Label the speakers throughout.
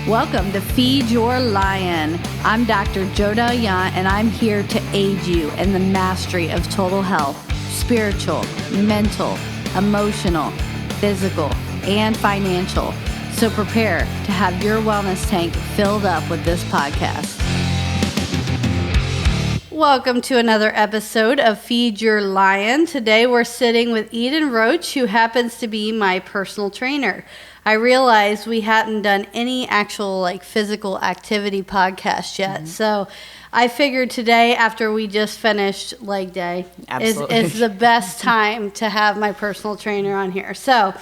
Speaker 1: Welcome to Feed Your L.I.O.N. I'm Dr. L.I.O.N. and I'm here to aid you in the mastery of total health, spiritual, mental, emotional, physical, and financial. So prepare to have your wellness tank filled up with this podcast. Welcome to another episode of Feed Your L.I.O.N. Today we're sitting with Eden Roach, who happens to be my personal trainer. I realized we hadn't done any actual physical activity podcast yet. So I figured today, after we just finished leg day, is the best time to have my personal trainer on here. So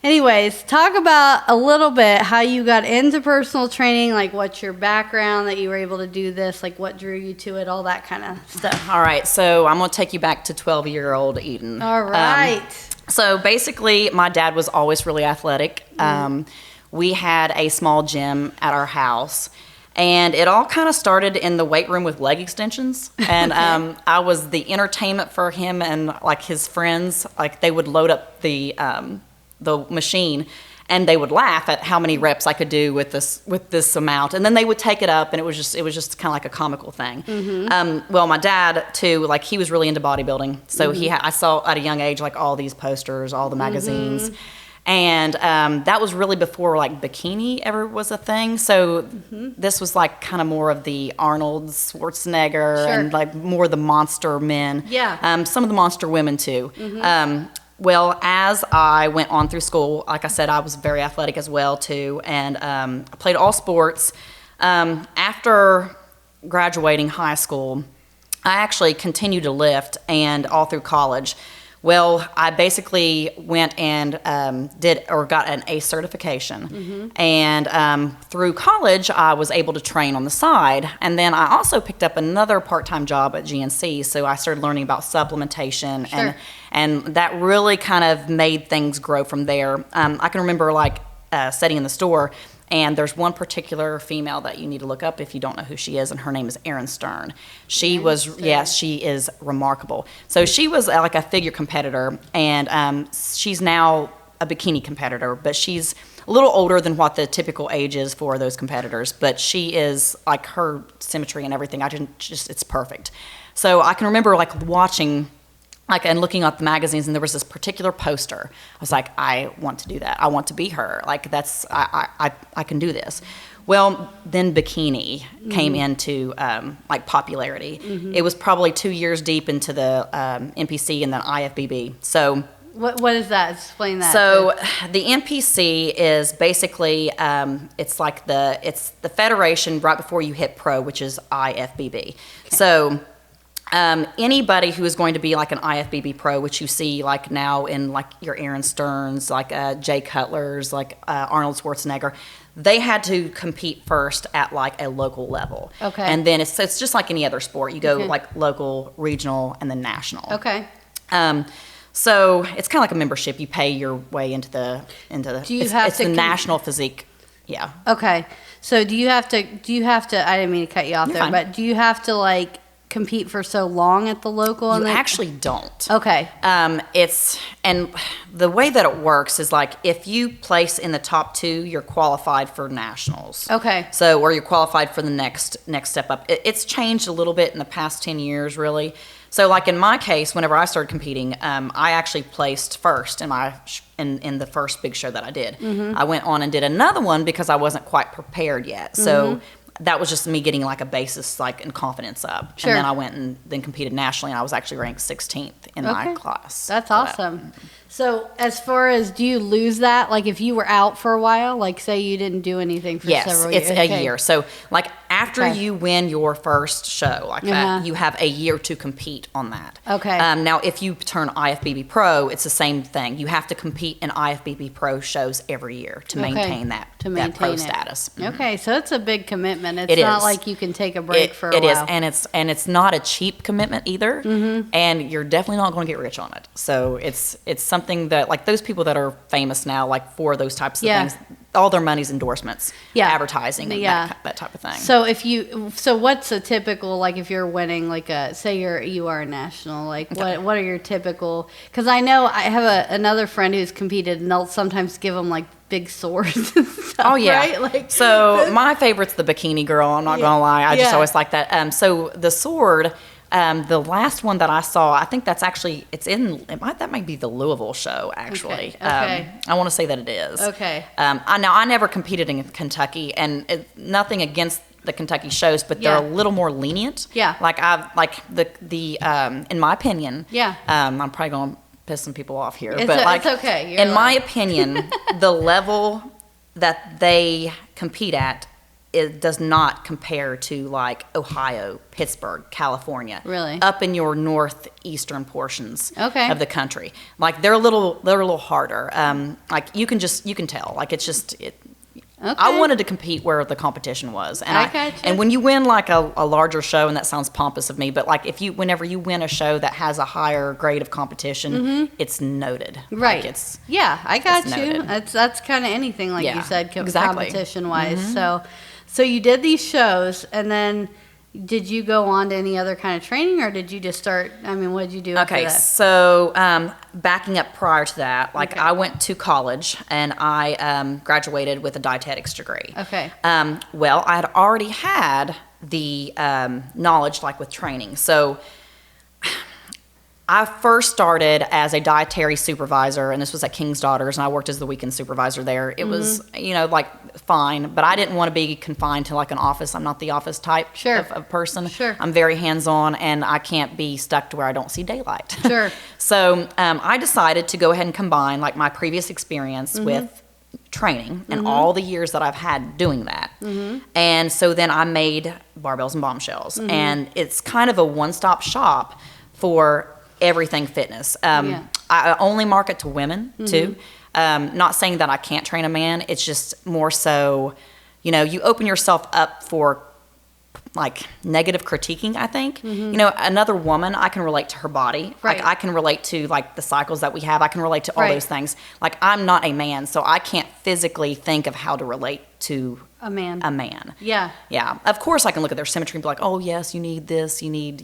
Speaker 1: anyways, talk about a little bit how you got into personal training, what's your background that you were able to do this, what drew you to it, all that kind of stuff.
Speaker 2: All right, so I'm going to take you back to 12-year-old Eden.
Speaker 1: All right.
Speaker 2: So basically, my dad was always really athletic. We had a small gym at our house, and it all kind of started in the weight room with leg extensions. And I was the entertainment for him and his friends. They would load up the machine, and they would laugh at how many reps I could do with this amount, and then they would take it up, and it was just kind of like a comical thing. Well, my dad too, he was really into bodybuilding, so I saw at a young age all these posters, all the magazines, and that was really before bikini ever was a thing. So this was kind of more of the Arnold Schwarzenegger and more the monster men. Yeah. Some of the monster women too. Well, as I went on through school, like I said, I was very athletic as well, too, and I played all sports. After graduating high school, I actually continued to lift, and all through college. Well, I basically went and got an A certification, and through college, I was able to train on the side, and then I also picked up another part-time job at GNC, so I started learning about supplementation, and that really kind of made things grow from there. I can remember sitting in the store, and there's one particular female that you need to look up if you don't know who she is, and her name is Erin Stern. She is remarkable. So she was a figure competitor, and she's now a bikini competitor, but she's a little older than what the typical age is for those competitors, but she is, her symmetry and everything, it's perfect. So I can remember watching and looking at the magazines, and there was this particular poster. I was like, I want to do that. I want to be her. I can do this. Well, then bikini came into popularity. It was probably 2 years deep into the NPC and then IFBB. So
Speaker 1: what is that? Explain that.
Speaker 2: So the NPC is basically it's the federation right before you hit pro, which is IFBB. Okay. So anybody who is going to be an IFBB pro, which you see now in your Aaron Stearns, Jay Cutler's, Arnold Schwarzenegger, they had to compete first at a local level. Okay. And then it's just like any other sport. You go local, regional, and then national. Okay. So it's kind of like a membership. You pay your way into the. It's the national physique. Yeah. Okay. So do you have to? I didn't mean to cut you off. You're there, fine. But do you have to compete for so long at the local? You actually don't.
Speaker 1: Okay.
Speaker 2: And the way that it works is if you place in the top 2, you're qualified for nationals. Okay. So, or you're qualified for the next step up. It's changed a little bit in the past 10 years, really. So, in my case, whenever I started competing, I actually placed first in the first big show that I did. I went on and did another one because I wasn't quite prepared yet. So that was just me getting a basis and confidence up. Sure. And then I went and then competed nationally, and I was actually ranked 16th in my class.
Speaker 1: That's awesome. So as far as, do you lose that? If you were out for a while, say you didn't do anything for several years?
Speaker 2: Yes, it's a year. So after you win your first show that, you have a year to compete on that. Okay. Now, if you turn IFBB Pro, it's the same thing. You have to compete in IFBB Pro shows every year to maintain that pro status.
Speaker 1: Okay, so it's a big commitment. It's not like you can take a break for a while.
Speaker 2: It is, and it's not a cheap commitment either, and you're definitely not going to get rich on it. So it's something something that, like, those people that are famous now, like, for those types of
Speaker 1: Yeah.
Speaker 2: things, all their money's endorsements,
Speaker 1: Yeah.
Speaker 2: advertising, and that type of thing.
Speaker 1: So what's a typical, like, if you're winning, like, say you are a national, like, what are your typical, because I know I have another friend who's competed, and they'll sometimes give them, like, big swords and stuff,
Speaker 2: Oh, yeah.
Speaker 1: right? Like,
Speaker 2: so my favorite's the bikini girl. I'm not going to lie. I just always like that. So the sword, the last one that I saw, I think that's actually, that might be the Louisville show, actually.
Speaker 1: Okay.
Speaker 2: I want to say that it is.
Speaker 1: Okay.
Speaker 2: I never competed in Kentucky, and nothing against the Kentucky shows, but they're a little more lenient.
Speaker 1: Yeah.
Speaker 2: Like in my opinion.
Speaker 1: Yeah.
Speaker 2: I'm probably going to piss some people off here,
Speaker 1: It's okay. You're
Speaker 2: in my opinion, the level that they compete at, it does not compare to, like, Ohio, Pittsburgh, California.
Speaker 1: Really?
Speaker 2: Up in your northeastern portions of the country. Like, they're a little harder. Like, you can tell. Like, it's just
Speaker 1: Okay.
Speaker 2: I wanted to compete where the competition was, and
Speaker 1: I gotcha.
Speaker 2: and when you win, like, a larger show, and that sounds pompous of me, but, like, whenever you win a show that has a higher grade of competition, it's noted.
Speaker 1: Right.
Speaker 2: Like,
Speaker 1: I got
Speaker 2: it's
Speaker 1: you.
Speaker 2: noted.
Speaker 1: That's kind of anything, like you said,
Speaker 2: exactly.
Speaker 1: competition wise. So you did these shows, and then did you go on to any other kind of training, or did you just start? I mean, what did you do after
Speaker 2: Okay,
Speaker 1: that?
Speaker 2: so backing up prior to that, like, I went to college, and I graduated with a dietetics degree.
Speaker 1: Okay.
Speaker 2: Well, I had already had the knowledge, like, with training. So I first started as a dietary supervisor, and this was at King's Daughters, and I worked as the weekend supervisor there. It was, like, fine, but I didn't want to be confined to, like, an office. I'm not the office type of person.
Speaker 1: Sure.
Speaker 2: I'm very hands-on, and I can't be stuck to where I don't see daylight.
Speaker 1: Sure.
Speaker 2: So I decided to go ahead and combine, like, my previous experience with training and all the years that I've had doing that. And so then I made Barbells and Bombshells, and it's kind of a one-stop shop for everything fitness. I only market to women too. Not saying that I can't train a man. It's just more so, you open yourself up for, like, negative critiquing, I think. Another woman, I can relate to her body.
Speaker 1: Right.
Speaker 2: Like, I can relate to, like, the cycles that we have. I can relate to all
Speaker 1: Right.
Speaker 2: those things. Like, I'm not a man, so I can't physically think of how to relate to
Speaker 1: A man.
Speaker 2: Yeah. Of course, I can look at their symmetry and be like, oh, yes, you need this. You need,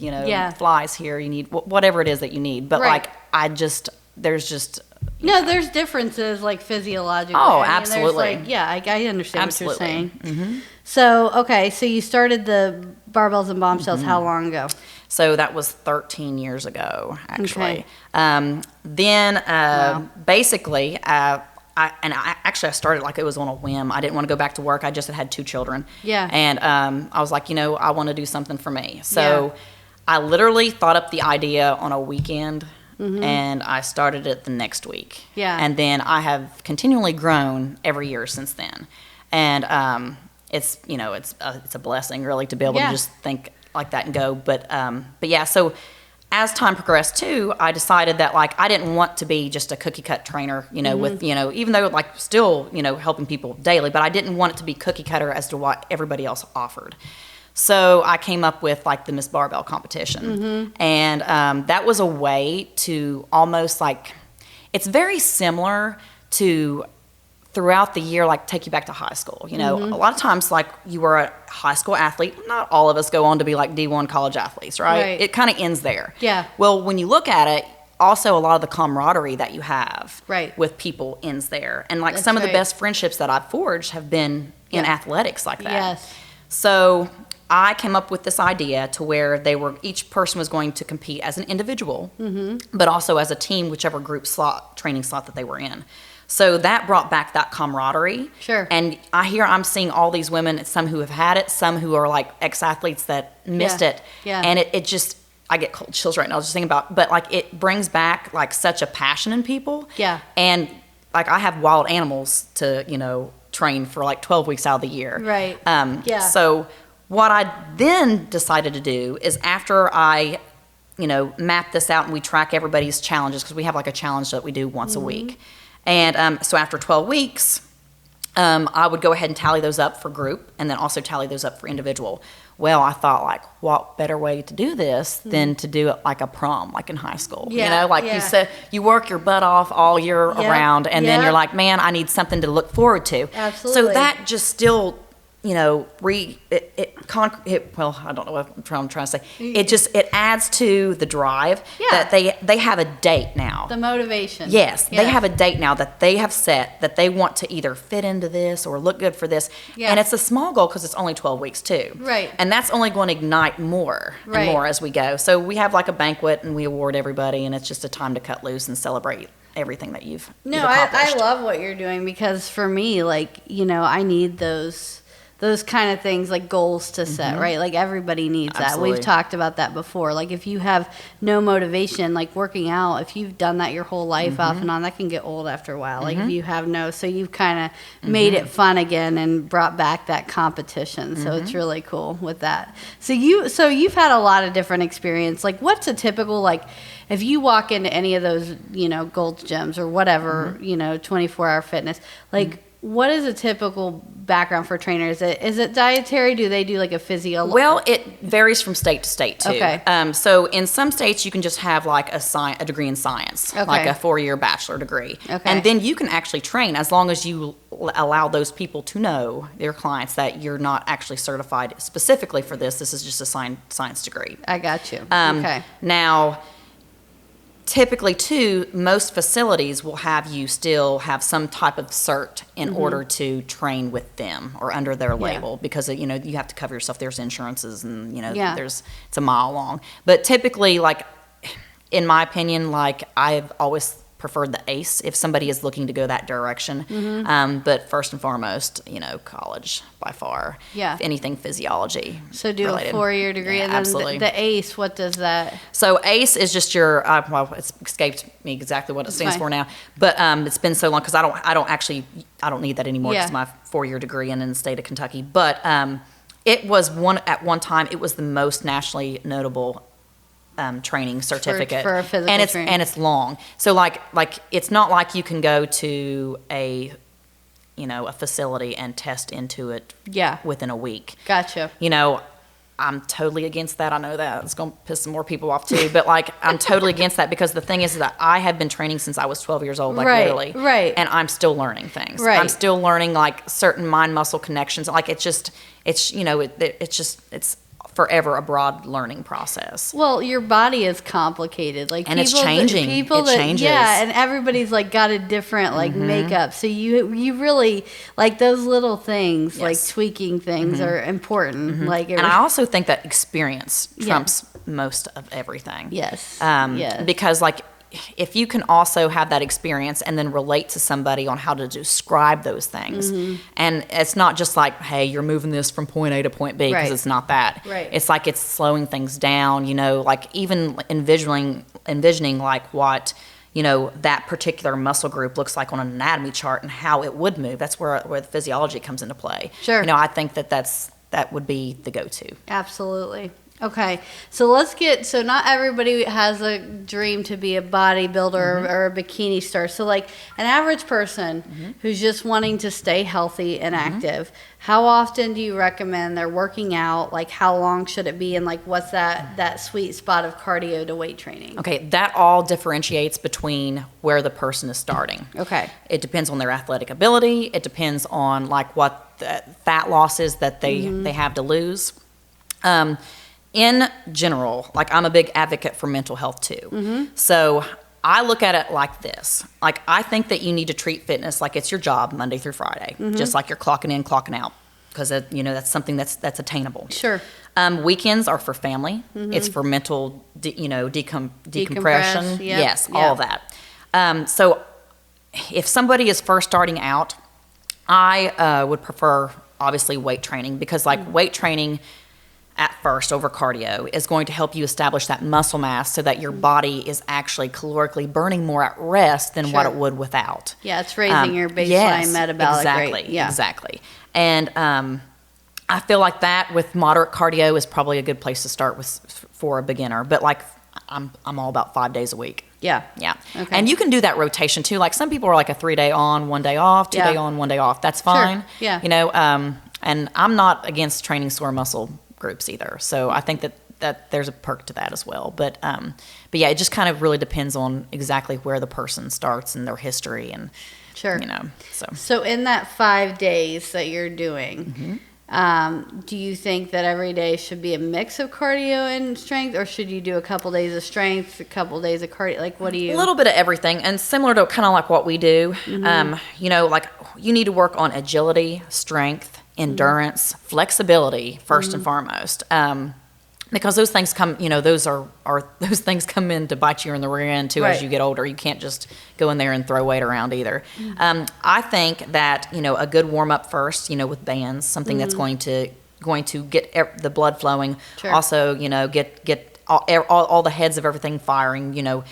Speaker 2: flies here. You need whatever it is that you need. But,
Speaker 1: Right.
Speaker 2: like, there's just...
Speaker 1: No, there's differences, like, physiologically.
Speaker 2: Oh,
Speaker 1: I mean,
Speaker 2: absolutely.
Speaker 1: Like, I understand
Speaker 2: Absolutely.
Speaker 1: what you're saying. So you started the Barbells and Bombshells how long ago?
Speaker 2: So that was 13 years ago, actually.
Speaker 1: Okay.
Speaker 2: Then, basically, I started like it was on a whim. I didn't want to go back to work. I just had 2 children.
Speaker 1: Yeah.
Speaker 2: And I was like, I want to do something for me. So I literally thought up the idea on a weekend, and I started it the next week.
Speaker 1: Yeah.
Speaker 2: And then I have continually grown every year since then. And it's a blessing, really, to be able to just think like that and go. But yeah, so as time progressed too, I decided that, like, I didn't want to be just a cookie cut trainer, with, even though, like, still, helping people daily, but I didn't want it to be cookie cutter as to what everybody else offered. So I came up with, like, the Miss Barbell competition. And that was a way to almost, like, it's very similar to throughout the year, like, take you back to high school. A lot of times, like, you were a high school athlete. Not all of us go on to be, like, D1 college athletes, right? It kind of ends there.
Speaker 1: Yeah.
Speaker 2: Well, when you look at it, also a lot of the camaraderie that you have
Speaker 1: Right.
Speaker 2: with people ends there. And, like,
Speaker 1: That's
Speaker 2: some of the
Speaker 1: right.
Speaker 2: best friendships that I've forged have been in athletics like that.
Speaker 1: Yes.
Speaker 2: So I came up with this idea to where each person was going to compete as an individual, but also as a team, whichever training slot that they were in. So that brought back that camaraderie.
Speaker 1: Sure.
Speaker 2: And I'm seeing all these women, some who have had it, some who are, like, ex-athletes that missed it.
Speaker 1: Yeah.
Speaker 2: And it just, I get cold chills right now just thinking about, but, like, it brings back, like, such a passion in people.
Speaker 1: Yeah.
Speaker 2: And, like, I have wild animals to, train for, like, 12 weeks out of the year.
Speaker 1: Right.
Speaker 2: So what I then decided to do is, after I, map this out and we track everybody's challenges, because we have, like, a challenge that we do once a week. And so after 12 weeks, I would go ahead and tally those up for group and then also tally those up for individual. Well, I thought, like, what better way to do this than to do it like a prom, like in high school.
Speaker 1: Yeah,
Speaker 2: you know, like you said, you work your butt off all year around, and then you're like, man, I need something to look forward to.
Speaker 1: Absolutely.
Speaker 2: So that just still, you know, well, I don't know what I'm trying to say. It adds to the drive that they have a date now.
Speaker 1: The motivation.
Speaker 2: Yes, they have a date now that they have set that they want to either fit into this or look good for this. Yeah. And it's a small goal because it's only 12 weeks too.
Speaker 1: Right.
Speaker 2: And that's only going to ignite more and more as we go. So we have like a banquet and we award everybody, and it's just a time to cut loose and celebrate everything that you've accomplished.
Speaker 1: I love what you're doing, because for me, like, you know, I need those kind of things, like goals to set, right? Like everybody needs that. We've talked about that before. Like if you have no motivation, like working out, if you've done that your whole life off and on, that can get old after a while. Like if you have so you've kind of made it fun again and brought back that competition. So it's really cool with that. So you've had a lot of different experience. Like what's a typical, like if you walk into any of those, you know, Gold's Gyms or whatever, you know, 24-hour fitness, like what is a typical background for trainers? Is it dietary? Do they do like a physio?
Speaker 2: Well, it varies from state to state too.
Speaker 1: Okay.
Speaker 2: So in some states you can just have like a degree in science, like a 4-year bachelor degree. Okay. And then you can actually train as long as you allow those people to know, your clients, that you're not actually certified specifically for this. This is just a science degree.
Speaker 1: I got you. Okay.
Speaker 2: Now, typically, too, most facilities will have you still have some type of cert in order to train with them or under their label, because, you know, you have to cover yourself. There's insurances and, you know, it's a mile long. But typically, like, in my opinion, like, I've always preferred the ACE if somebody is looking to go that direction. But first and foremost, you know, college by far. Yeah. If anything physiology.
Speaker 1: So do related. A 4-year degree.
Speaker 2: Yeah,
Speaker 1: and then
Speaker 2: absolutely.
Speaker 1: The ACE, what does that?
Speaker 2: So ACE is just your, well, it's escaped me exactly what it stands for now. But it's been so long because I don't need that anymore because my 4-year degree in the state of Kentucky. But it was at one time, it was the most nationally notable training certificate
Speaker 1: for a physical training.
Speaker 2: And it's long. So like it's not like you can go to a facility and test into it within a week.
Speaker 1: Gotcha.
Speaker 2: You know, I'm totally against that. I know that it's going to piss some more people off too, but like I'm totally against that, because the thing is that I have been training since I was 12 years old, like literally.
Speaker 1: Right.
Speaker 2: And I'm still learning things.
Speaker 1: Right.
Speaker 2: I'm still learning like certain mind muscle connections. Like it's forever a broad learning process.
Speaker 1: Well, your body is complicated, like,
Speaker 2: and it's changing. It changes.
Speaker 1: Yeah, and everybody's like got a different like makeup. So you really like those little things, like tweaking things are important. Like,
Speaker 2: and I also think that experience trumps most of everything.
Speaker 1: Yes.
Speaker 2: Because like, if you can also have that experience and then relate to somebody on how to describe those things, and it's not just like, hey, you're moving this from point A to point B, because it's not that.
Speaker 1: Right.
Speaker 2: It's like it's slowing things down, you know, like even envisioning like what, you know, that particular muscle group looks like on an anatomy chart and how it would move. That's where the physiology comes into play.
Speaker 1: Sure.
Speaker 2: You know, I think that would be the go-to.
Speaker 1: Absolutely. Okay, so not everybody has a dream to be a bodybuilder or a bikini star. So like an average person who's just wanting to stay healthy and active, how often do you recommend they're working out? Like how long should it be? And like what's that sweet spot of cardio to weight training?
Speaker 2: Okay, that all differentiates between where the person is starting.
Speaker 1: Okay.
Speaker 2: It depends on their athletic ability. It depends on like what the fat loss is that they have to lose. In general, like I'm a big advocate for mental health too. So I look at it like this. Like I think that you need to treat fitness like it's your job Monday through Friday, just like you're clocking in, clocking out, because you know that's something that's attainable.
Speaker 1: Sure.
Speaker 2: Weekends are for family. It's for mental, decompression. Yes, all that. So if somebody is first starting out, I would prefer obviously weight training, because like weight training at first over cardio is going to help you establish that muscle mass so that your body is actually calorically burning more at rest than what it would without.
Speaker 1: Yeah, it's raising your baseline metabolic rate. Yeah.
Speaker 2: Exactly. And I feel like that with moderate cardio is probably a good place to start with for a beginner. But like I'm all about 5 days a week.
Speaker 1: Yeah.
Speaker 2: Yeah.
Speaker 1: Okay.
Speaker 2: And you can do that rotation too. Like some people are like a 3-day on, 1 day off, 2 day on, 1 day off. That's fine.
Speaker 1: Sure. Yeah.
Speaker 2: You know, and I'm not against training sore muscle groups either. So I think that there's a perk to that as well. But yeah, it just kind of really depends on exactly where the person starts and their history and,
Speaker 1: sure.
Speaker 2: you know,
Speaker 1: So in that 5 days that you're doing, do you think that every day should be a mix of cardio and strength, or should you do a couple days of strength, a couple days of cardio? Like, what do you?
Speaker 2: A little bit of everything, and similar to kind of like what we do. You know, like you need to work on agility, strength, endurance, flexibility first and foremost. Because those things come, you know, those things come in to bite you in the rear end too as you get older. You can't just go in there and throw weight around either. I think that, you know, a good warm up first, you know, with bands, something that's going to get the blood flowing.
Speaker 1: Sure.
Speaker 2: Also, you know, get all the heads of everything firing. You know,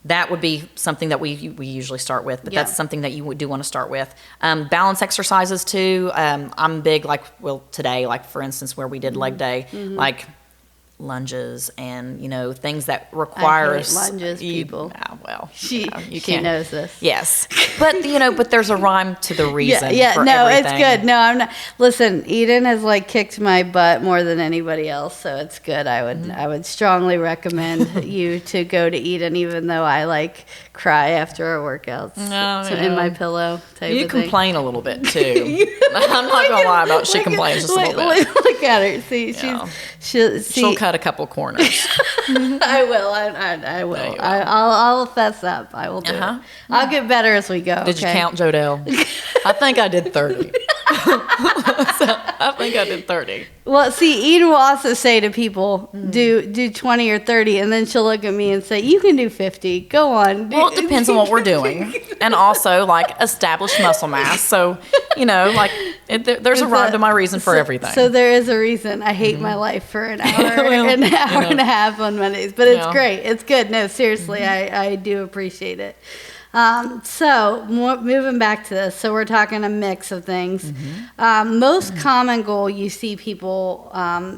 Speaker 2: that would be something that we usually start with, but that's something that you do want to start with. Balance exercises too. I'm big, like, well, today, like for instance, where we did leg day, like lunges and, you know, things that requires
Speaker 1: lunges, people.
Speaker 2: Well,
Speaker 1: She
Speaker 2: can't.
Speaker 1: knows this.
Speaker 2: Yes, but you know, but there's a rhyme to the reason.
Speaker 1: Yeah,
Speaker 2: for
Speaker 1: no,
Speaker 2: everything.
Speaker 1: it's good. No, I'm not. Listen, Eden has like kicked my butt more than anybody else, so it's good. I would strongly recommend you to go to Eden, even though I like cry after our workouts. In my pillow type
Speaker 2: You
Speaker 1: of thing.
Speaker 2: complain a little bit too. I'm not gonna lie about she complains just a little bit.
Speaker 1: Look at her. See,
Speaker 2: She'll cut a couple corners.
Speaker 1: I will. I will.
Speaker 2: No, you won't.
Speaker 1: I'll fess up. I will do it. I'll get better as we go.
Speaker 2: Did you count, Jodelle? I think I did 30. I think I did 30.
Speaker 1: Well, see, Eden will also say to people, do 20 or 30, and then she'll look at me and say, you can do 50. Go on.
Speaker 2: Well, it depends on what we're doing. And also, like, established muscle mass. So, you know, like, there's a rhyme to my reason for everything.
Speaker 1: So there is a reason I hate my life for an hour, and a half on Mondays. But it's great. It's good. No, seriously, I do appreciate it. So moving back to this, so we're talking a mix of things. Most common goal you see people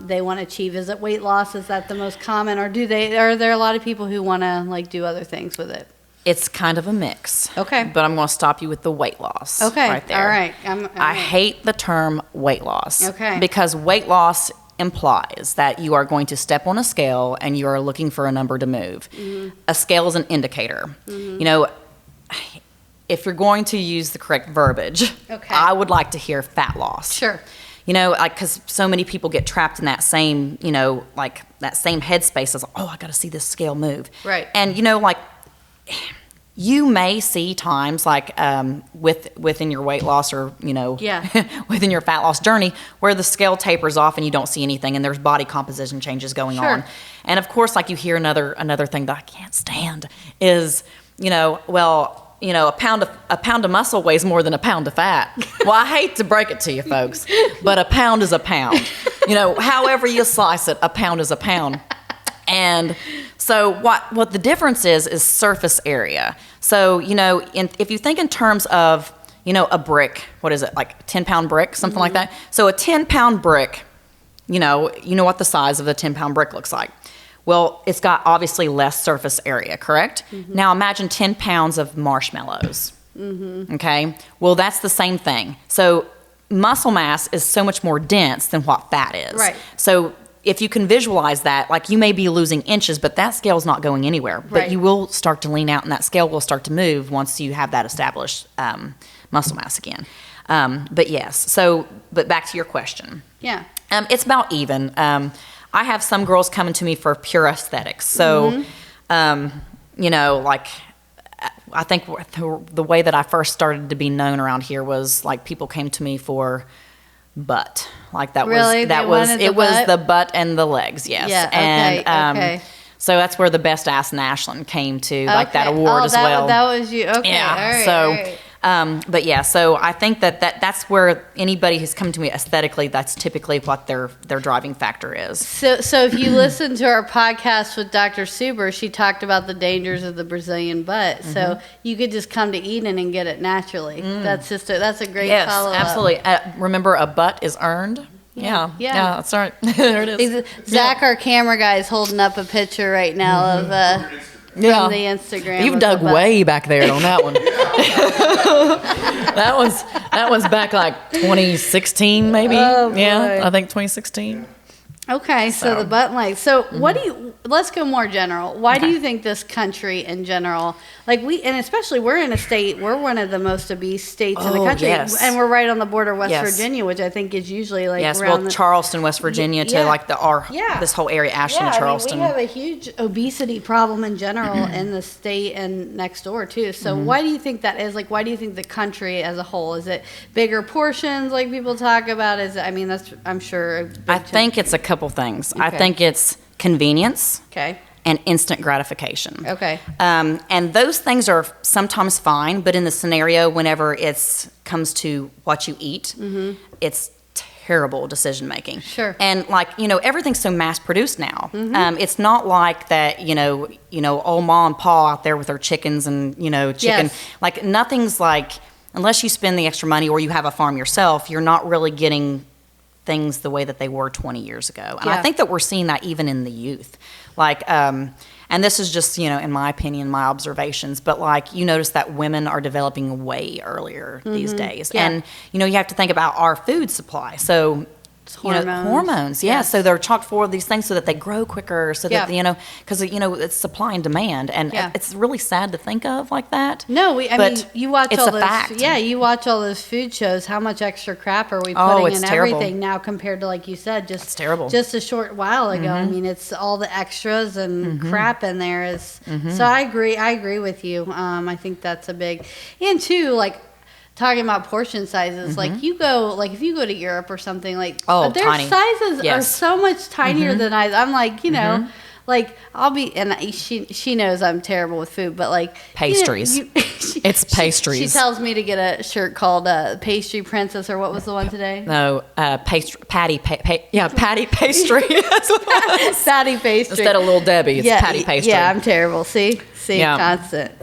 Speaker 1: they want to achieve, is it weight loss? Is that the most common, or are there a lot of people who want to like do other things with it?
Speaker 2: It's kind of a mix.
Speaker 1: Okay.
Speaker 2: But I'm going to stop you with the weight loss.
Speaker 1: Okay.
Speaker 2: Right there.
Speaker 1: All right.
Speaker 2: I hate the term weight loss.
Speaker 1: Okay.
Speaker 2: Because weight loss implies that you are going to step on a scale and you are looking for a number to move. A scale is an indicator. You know, if you're going to use the correct verbiage, I would like to hear fat loss.
Speaker 1: Sure.
Speaker 2: You know, like, because so many people get trapped in that same, you know, like that same headspace as, oh, I got to see this scale move.
Speaker 1: Right.
Speaker 2: And, you know, like, you may see times like within your weight loss or, you know, within your fat loss journey where the scale tapers off and you don't see anything and there's body composition changes going on. And of course, like, you hear another thing that I can't stand is, you know, well, you know, a pound of muscle weighs more than a pound of fat. Well, I hate to break it to you folks, but a pound is a pound. You know, however you slice it, a pound is a pound. And so what the difference is surface area. So, you know, if you think in terms of, you know, a brick, what is it, like a 10-pound brick, something like that? So a 10-pound brick, you know what the size of a 10-pound brick looks like. Well, it's got obviously less surface area, correct? Now imagine 10 pounds of marshmallows. Okay? Well, that's the same thing. So muscle mass is so much more dense than what fat is.
Speaker 1: Right.
Speaker 2: So if you can visualize that, like, you may be losing inches, but that scale's not going anywhere. But you will start to lean out and that scale will start to move once you have that established muscle mass again. But yes, but back to your question.
Speaker 1: Yeah.
Speaker 2: It's about even. I have some girls coming to me for pure aesthetics. So, you know, like, I think the way that I first started to be known around here was like people came to me for butt. Like that
Speaker 1: really?
Speaker 2: was the butt and the legs, yes.
Speaker 1: Yeah,
Speaker 2: and so that's where the Best Ass in Ashland came to, like, that award as well.
Speaker 1: That was you. Okay.
Speaker 2: Yeah.
Speaker 1: All right,
Speaker 2: so
Speaker 1: all right.
Speaker 2: But yeah, so I think that's where anybody who's come to me aesthetically, that's typically what their driving factor is.
Speaker 1: So if you listen to our podcast with Dr. Suber, she talked about the dangers of the Brazilian butt. So you could just come to Eden and get it naturally. That's a great follow-up.
Speaker 2: Yes, absolutely. Remember, a butt is earned. Yeah, that's right. There it is.
Speaker 1: Zach, our camera guy, is holding up a picture right now of
Speaker 2: Yeah.
Speaker 1: the Instagram.
Speaker 2: You've dug way back there on that one. that one's back like 2016 maybe.
Speaker 1: Oh,
Speaker 2: yeah, I think 2016.
Speaker 1: Okay, so the butt and legs. So what do you, let's go more general. Why do you think this country in general, like and especially we're in a state, we're one of the most obese states in the country.
Speaker 2: Yes.
Speaker 1: And we're right on the border of West Virginia, which I think is usually like around
Speaker 2: Charleston, West Virginia to like this whole area, Ashland and Charleston.
Speaker 1: I mean, we have a huge obesity problem in general in the state and next door too. So why do you think that is? Like, why do you think the country as a whole, is it bigger portions like people talk about? Is it, I mean, that's, I'm sure.
Speaker 2: I think it's a couple things.
Speaker 1: Okay.
Speaker 2: I think it's convenience.
Speaker 1: Okay.
Speaker 2: And instant gratification.
Speaker 1: Okay.
Speaker 2: And those things are sometimes fine, but in the scenario, whenever it comes to what you eat, it's terrible decision making.
Speaker 1: Sure.
Speaker 2: And like, everything's so mass produced now. It's not like that, old Ma and Pa out there with their chickens and, chicken.
Speaker 1: Yes.
Speaker 2: Like nothing's like, unless you spend the extra money or you have a farm yourself, you're not really getting things the way that they were 20 years ago. And I think that we're seeing that even in the youth. Like, and this is just, in my opinion, my observations, but like you notice that women are developing way earlier these days.
Speaker 1: Yeah.
Speaker 2: And, you have to think about our food supply. So, hormones. Yeah.
Speaker 1: Yes.
Speaker 2: So they're chock full of these things so that they grow quicker, so that, because, it's supply and demand. And it's really sad to think of like that.
Speaker 1: No, I mean, you watch
Speaker 2: it's
Speaker 1: all
Speaker 2: a
Speaker 1: those.
Speaker 2: fact.
Speaker 1: Yeah, you watch all those food shows. How much extra crap are we putting in
Speaker 2: terrible.
Speaker 1: everything now compared to, like you said,
Speaker 2: It's terrible.
Speaker 1: Just a short while ago. I mean, it's all the extras and crap in there is. So I agree. I agree with you. I think that's a big, and too, like, talking about portion sizes, like if you go to Europe or something, like their
Speaker 2: tiny.
Speaker 1: sizes are so much tinier than I'm like, like I'll be, and she knows I'm terrible with food, but like
Speaker 2: pastries. It's pastries.
Speaker 1: She tells me to get a shirt called Pastry Princess, or what was the one today?
Speaker 2: No, patty pastry. That's what it was.
Speaker 1: Patty pastry
Speaker 2: instead of Little Debbie. It's patty pastry.
Speaker 1: Yeah, I'm terrible. See, constant.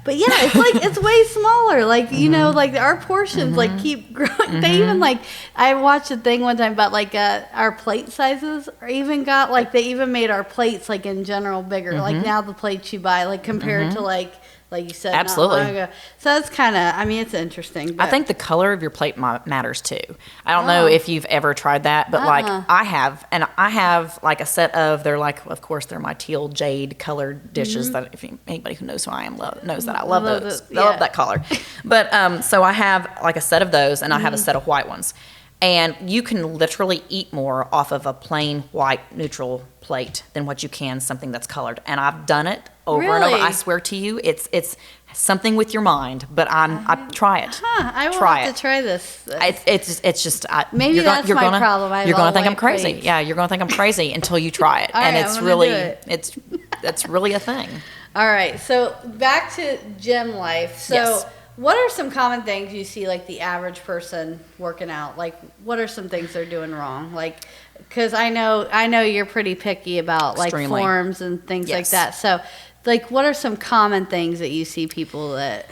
Speaker 1: But yeah, it's like it's way smaller. Like like our portions like keep growing. They even like I watched a thing one time about like our plate sizes, or even got like they even made our plates like in general bigger. Like now the plates you buy like compared to like you said,
Speaker 2: absolutely.
Speaker 1: Not long ago. So it's kind of, I mean, it's interesting. But
Speaker 2: I think the color of your plate matters too. I don't know if you've ever tried that, but like I have, and I have like a set of, they're like, of course, they're my teal jade colored dishes that if anybody who knows who I am knows that I love those. I love that color. But so I have like a set of those, and I have a set of white ones. And you can literally eat more off of a plain white neutral plate than what you can something that's colored. And I've done it over and over. I swear to you, it's something with your mind. But I try it.
Speaker 1: I will have to try this.
Speaker 2: It's just
Speaker 1: maybe that's my problem.
Speaker 2: You're gonna think I'm crazy. Plates. Yeah, you're gonna think I'm crazy until you try it, and it's really that's really a thing.
Speaker 1: All right, so back to gym life. So.
Speaker 2: Yes.
Speaker 1: What are some common things you see, like the average person working out? Like, what are some things they're doing wrong? Like, because I know you're pretty picky about like forms and things like that. So, like, what are some common things that you see people that?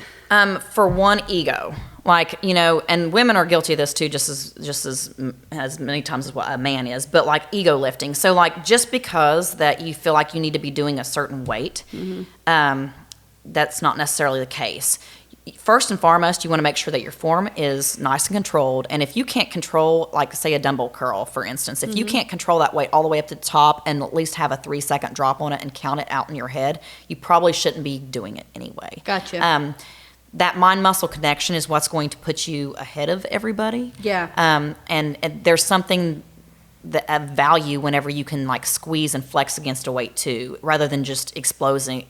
Speaker 2: For one, ego. Like, and women are guilty of this too, just as many times as what a man is. But like ego lifting. So, like, just because that you feel like you need to be doing a certain weight, that's not necessarily the case. First and foremost, you want to make sure that your form is nice and controlled. And if you can't control, like, say, a dumbbell curl, for instance, if you can't control that weight all the way up to the top and at least have a 3-second drop on it and count it out in your head, you probably shouldn't be doing it anyway.
Speaker 1: Gotcha.
Speaker 2: That mind-muscle connection is what's going to put you ahead of everybody.
Speaker 1: Yeah.
Speaker 2: And there's something of value whenever you can like squeeze and flex against a weight too, rather than just explosion,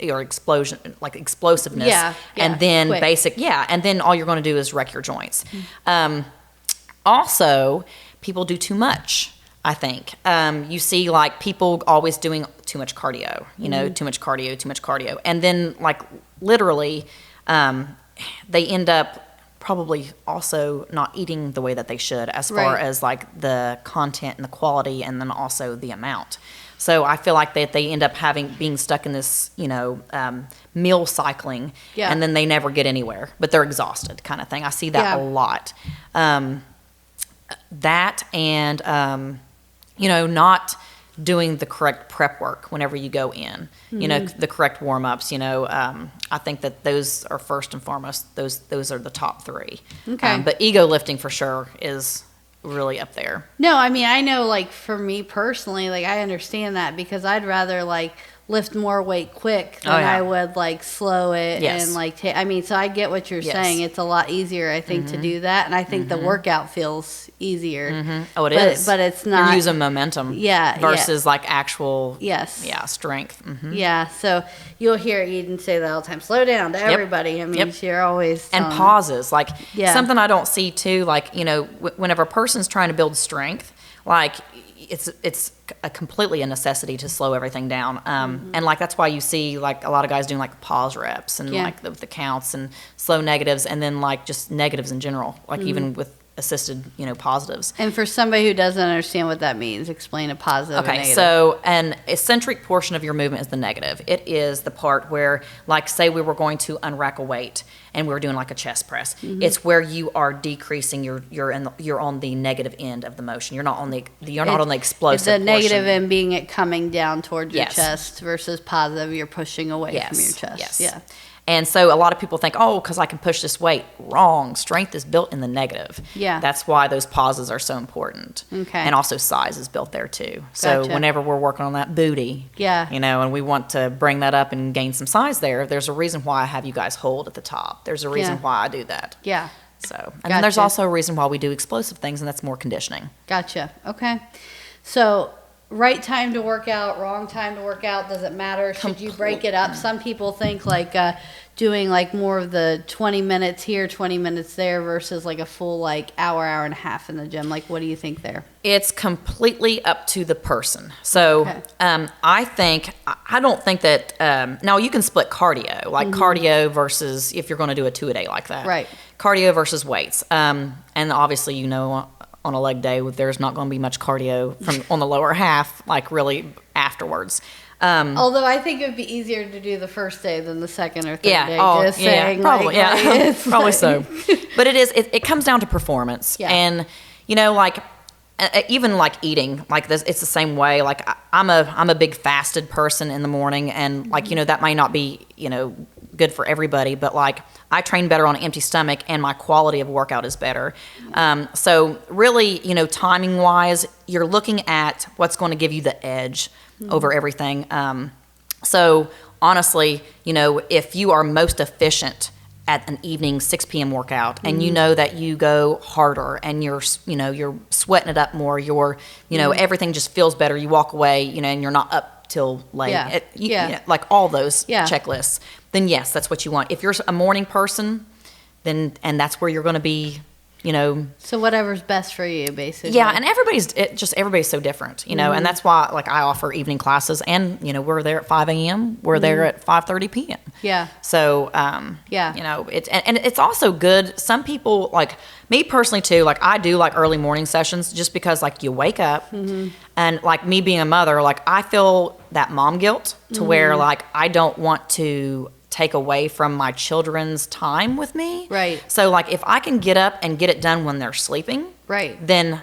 Speaker 2: like explosiveness.
Speaker 1: Yeah,
Speaker 2: and then
Speaker 1: quick.
Speaker 2: And then all you're going to do is wreck your joints. Also, people do too much. I think you see like people always doing too much cardio. Too much cardio, and then like literally, they end up probably also not eating the way that they should as far as like the content and the quality, and then also the amount. So I feel like that they end up being stuck in this, meal cycling, and then they never get anywhere, but they're exhausted kind of thing. I see that a lot. That and, not doing the correct prep work whenever you go in, you know, the correct warm-ups, you know, I think that those are first and foremost, those are the top three.
Speaker 1: Okay.
Speaker 2: But ego lifting for sure is really up there.
Speaker 1: No, I mean, I know, like, for me personally, like, I understand that because I'd rather, like, lift more weight quick than I would, like, slow it and, like, I mean, so I get what you're saying. It's a lot easier, I think, to do that, and I think the workout feels easier.
Speaker 2: Oh, it is.
Speaker 1: But it's not.
Speaker 2: You're using momentum. Versus, like, actual.
Speaker 1: Yes.
Speaker 2: Yeah, strength.
Speaker 1: Yeah, so you'll hear Eden say that all the time. Slow down to everybody. I mean, you're always
Speaker 2: and pauses. Like, something I don't see, too, like, you know, whenever a person's trying to build strength, like, it's a completely a necessity to slow everything down. And like, that's why you see like a lot of guys doing like pause reps and like the counts and slow negatives and then like just negatives in general, like even with assisted, you know, positives.
Speaker 1: And for somebody who doesn't understand what that means, explain a positive and negative.
Speaker 2: So an eccentric portion of your movement is the negative. It is the part where, like, say we were going to unrack a weight and we were doing like a chest press. It's where you are decreasing you're on the negative end of the motion. You're not on the explosive
Speaker 1: It's the
Speaker 2: portion.
Speaker 1: negative end being it coming down towards your chest versus positive you're pushing away from your chest. Yeah.
Speaker 2: And so a lot of people think, oh, because I can push this weight. Wrong. Strength is built in the negative.
Speaker 1: Yeah.
Speaker 2: That's why those pauses are so important.
Speaker 1: Okay.
Speaker 2: And also size is built there too. So whenever we're working on that booty, you know, and we want to bring that up and gain some size there's a reason why I have you guys hold at the top. There's a reason why I do that.
Speaker 1: Yeah.
Speaker 2: So, and then there's also a reason why we do explosive things, and that's more conditioning.
Speaker 1: Gotcha. Okay. So right time to work out, wrong time to work out, does it matter? Should you break it up? Some people think like doing like more of the 20 minutes here, 20 minutes there versus like a full like hour and a half in the gym. Like, what do you think there?
Speaker 2: It's completely up to the person. So I don't think that, now you can split cardio, like cardio versus if you're going to do a 2-a-day like that.
Speaker 1: Right.
Speaker 2: Cardio versus weights. And obviously, you know, on a leg day, there's not going to be much cardio on the lower half, like really afterwards.
Speaker 1: Although I think it would be easier to do the first day than the second or third day.
Speaker 2: Probably, probably so. But it comes down to performance.
Speaker 1: Yeah.
Speaker 2: And, you know, like, even like eating, like this, it's the same way. Like I'm a big fasted person in the morning, and like, you know, that might not be, you know, good for everybody, but like I train better on an empty stomach and my quality of workout is better. So really, you know, timing wise, you're looking at what's going to give you the edge over everything. So honestly, you know, if you are most efficient at an evening 6 p.m. workout and you know that you go harder and you're sweating it up more, everything just feels better. You walk away, you know, and you're not up till late. Like all those checklists. Then yes, that's what you want. If you're a morning person, and that's where you're going to be, you know.
Speaker 1: So whatever's best for you, basically.
Speaker 2: Yeah, and everybody's so different, you know, and that's why like I offer evening classes, and you know we're there at 5 a.m. We're there at 5:30 p.m.
Speaker 1: Yeah.
Speaker 2: So you know, it's also good. Some people, like me personally too, like I do like early morning sessions just because like you wake up and like me being a mother, like I feel that mom guilt to where like I don't want to take away from my children's time with me.
Speaker 1: Right.
Speaker 2: So like if I can get up and get it done when they're sleeping, then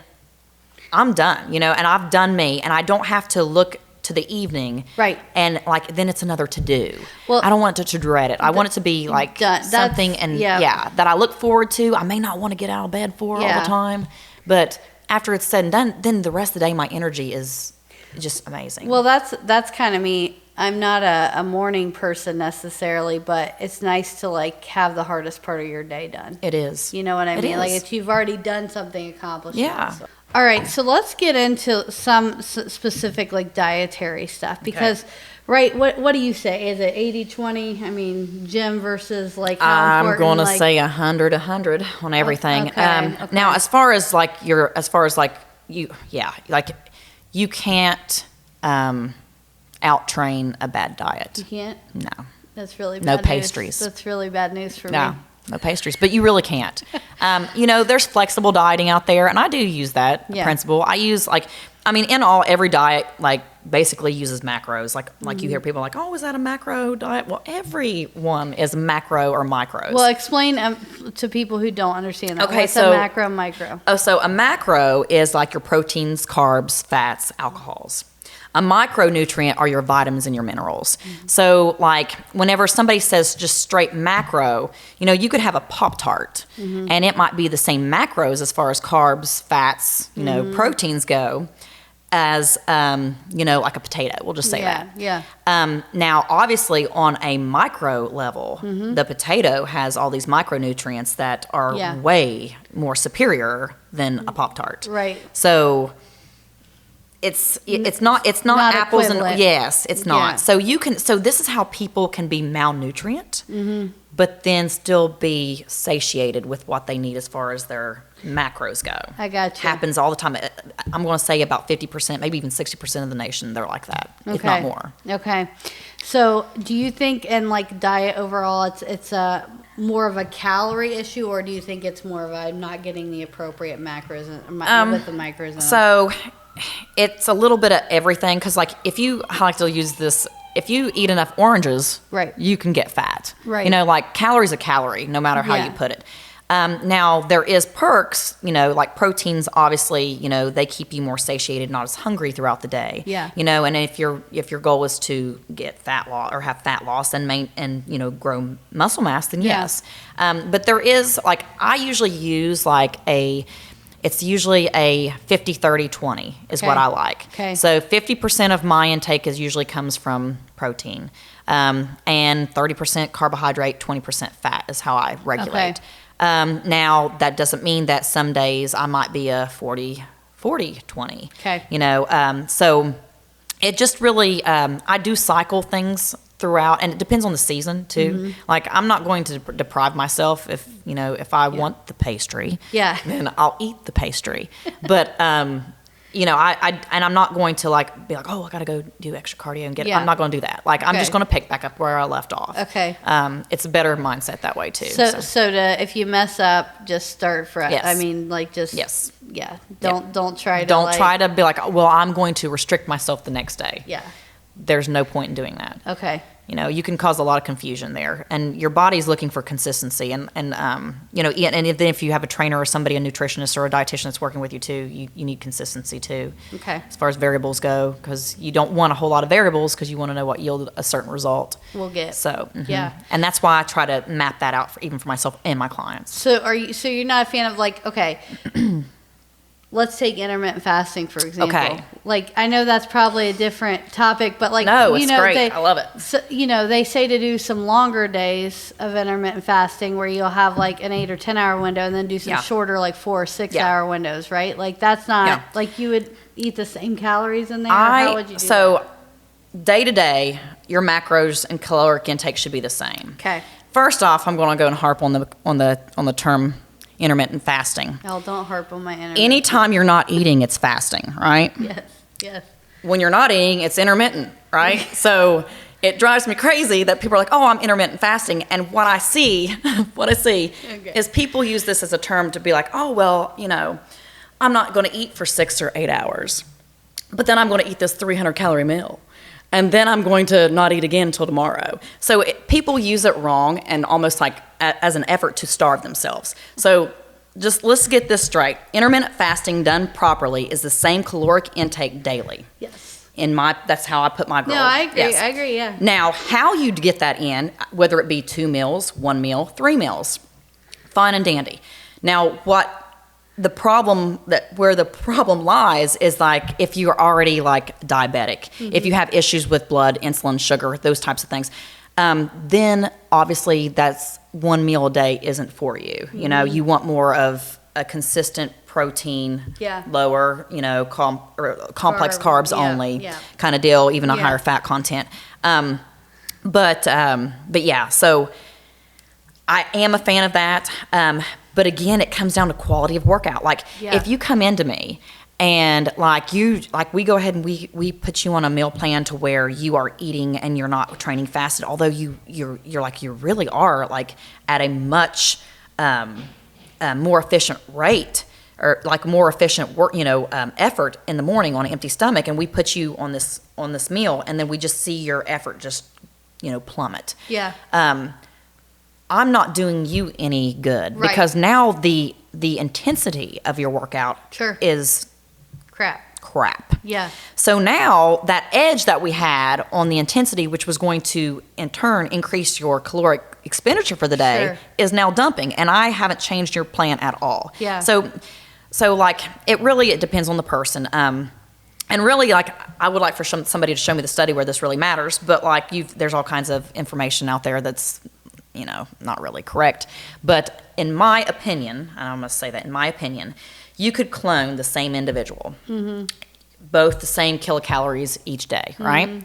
Speaker 2: I'm done, you know, and I've done me, and I don't have to look to the evening. Right. And like then it's another to do. Well, I don't want to dread it. I want it to be like something that I look forward to. I may not want to get out of bed for all the time, but after it's said and done, then the rest of the day my energy is just amazing.
Speaker 1: Well, that's kind of me. I'm not a morning person necessarily, but it's nice to like have the hardest part of your day done.
Speaker 2: It is.
Speaker 1: You know what I mean? Like if you've already done something, accomplished.
Speaker 2: Yeah.
Speaker 1: So. All right, so let's get into some specific like dietary stuff because, right? What do you say? Is it 80-20? I mean, gym versus like how important?
Speaker 2: I'm going to say 100 on everything.
Speaker 1: Okay.
Speaker 2: Now, as far as you can't out-train a bad diet.
Speaker 1: You can't?
Speaker 2: No.
Speaker 1: That's really bad
Speaker 2: no
Speaker 1: news.
Speaker 2: pastries.
Speaker 1: That's really bad news for me.
Speaker 2: No pastries, but you really can't. You know, there's flexible dieting out there, and I do use that principle. I use every diet like basically uses macros. Like you hear people like, oh, is that a macro diet? Well, everyone is macro or micros.
Speaker 1: Well, explain to people who don't understand that.
Speaker 2: Okay,
Speaker 1: what's a macro, micro?
Speaker 2: Oh, so a macro is like your proteins, carbs, fats, alcohols. A micronutrient are your vitamins and your minerals. So like whenever somebody says just straight macro, you could have a Pop-Tart and it might be the same macros as far as carbs, fats, proteins go as, like a potato. We'll just say that.
Speaker 1: Yeah.
Speaker 2: Now, obviously, on a micro level, the potato has all these micronutrients that are way more superior than a Pop-Tart.
Speaker 1: Right.
Speaker 2: So it's not apples
Speaker 1: equivalent.
Speaker 2: and yes, it's not.
Speaker 1: Yeah.
Speaker 2: So this is how people can be malnutrient, but then still be satiated with what they need as far as their macros go.
Speaker 1: I got you.
Speaker 2: Happens all the time. I'm going to say about 50%, maybe even 60% of the nation, they're like that, if not more.
Speaker 1: Okay. So do you think in like diet overall, it's a more of a calorie issue, or do you think it's more of I'm not getting the appropriate macros with the macros in?
Speaker 2: So it's a little bit of everything, because like I like to use this, if you eat enough oranges,
Speaker 1: right,
Speaker 2: you can get fat.
Speaker 1: Right.
Speaker 2: Like calories a calorie, no matter how you put it. Now there is perks, like proteins, obviously, they keep you more satiated, not as hungry throughout the day.
Speaker 1: Yeah.
Speaker 2: And if your goal is to get fat loss or have fat loss and grow muscle mass, then yes. But there is like, I usually use like it's usually a 50, 30, 20 is what I like.
Speaker 1: Okay.
Speaker 2: So 50% of my intake usually comes from protein, and 30% carbohydrate, 20% fat is how I regulate.
Speaker 1: Okay.
Speaker 2: Now that doesn't mean that some days I might be a 40, 20.
Speaker 1: Okay.
Speaker 2: So it just really, I do cycle things throughout, and it depends on the season too. Like I'm not going to deprive myself if I want the pastry, then I'll eat the pastry. But I'm not going to like be like, oh, I got to go do extra cardio and get it. I'm not going to do that. Like I'm just going to pick back up where I left off.
Speaker 1: Okay.
Speaker 2: It's a better mindset that way too.
Speaker 1: So if you mess up, just start fresh.
Speaker 2: Yes.
Speaker 1: I mean, like just Don't try to
Speaker 2: be like, well, I'm going to restrict myself the next day.
Speaker 1: Yeah.
Speaker 2: There's no point in doing that.
Speaker 1: Okay.
Speaker 2: You can cause a lot of confusion there, and your body's looking for consistency. And then if you have a trainer or somebody, a nutritionist or a dietitian that's working with you too, you need consistency too.
Speaker 1: Okay.
Speaker 2: As far as variables go, because you don't want a whole lot of variables, because you want to know what yield a certain result
Speaker 1: we'll get.
Speaker 2: So
Speaker 1: yeah,
Speaker 2: and that's why I try to map that out even for myself and my clients.
Speaker 1: So you're not a fan of like, okay. Let's take intermittent fasting, for example.
Speaker 2: Okay.
Speaker 1: Like, I know that's probably a different topic, but like,
Speaker 2: no, it's great. I love it.
Speaker 1: So, they say to do some longer days of intermittent fasting where you'll have like an 8 or 10 hour window, and then do some shorter, like 4 or 6 hour windows, right? Like that's not like you would eat the same calories in there. How would you do that?
Speaker 2: Day to day, your macros and caloric intake should be the same.
Speaker 1: Okay.
Speaker 2: First off, I'm going to go and harp on the term intermittent fasting.
Speaker 1: Oh, don't harp on my intermittent.
Speaker 2: Anytime you're not eating, it's fasting, right?
Speaker 1: Yes.
Speaker 2: When you're not eating, it's intermittent, right? So it drives me crazy that people are like, oh, I'm intermittent fasting. And what I see is people use this as a term to be like, oh, well, I'm not going to eat for 6 or 8 hours, but then I'm going to eat this 300 calorie meal. And then I'm going to not eat again until tomorrow. So people use it wrong and almost like as an effort to starve themselves. So just let's get this straight. Intermittent fasting done properly is the same caloric intake daily.
Speaker 1: Yes.
Speaker 2: That's how I put my goal.
Speaker 1: No, I agree.
Speaker 2: Yes.
Speaker 1: I agree, yeah.
Speaker 2: Now, how you get that in, whether it be 2 meals, 1 meal, 3 meals, fine and dandy. Now, where the problem lies is like if you're already like diabetic, if you have issues with blood, insulin, sugar, those types of things, then obviously that's 1 meal a day isn't for you. You want more of a consistent protein, lower, complex carbs only kind of deal, even a higher fat content. But yeah, so I am a fan of that. But again, it comes down to quality of workout. Like if you come into me and we go ahead and we put you on a meal plan to where you are eating and you're not training fasted, although you really are like at a much more efficient rate or like more efficient work, effort in the morning on an empty stomach, and we put you on this meal, and then we just see your effort just plummet.
Speaker 1: Yeah.
Speaker 2: I'm not doing you any good because now the intensity of your workout
Speaker 1: Sure.
Speaker 2: is
Speaker 1: crap.
Speaker 2: crap.
Speaker 1: Yeah.
Speaker 2: So now that edge that we had on the intensity, which was going to in turn increase your caloric expenditure for the day,
Speaker 1: Sure.
Speaker 2: is now dumping, and I haven't changed your plan at all.
Speaker 1: Yeah.
Speaker 2: So like it depends on the person. And really, like, I would like for somebody to show me the study where this really matters, but like there's all kinds of information out there that's, not really correct. But in my opinion, and I must say that in my opinion, you could clone the same individual, both the same kilocalories each day, right?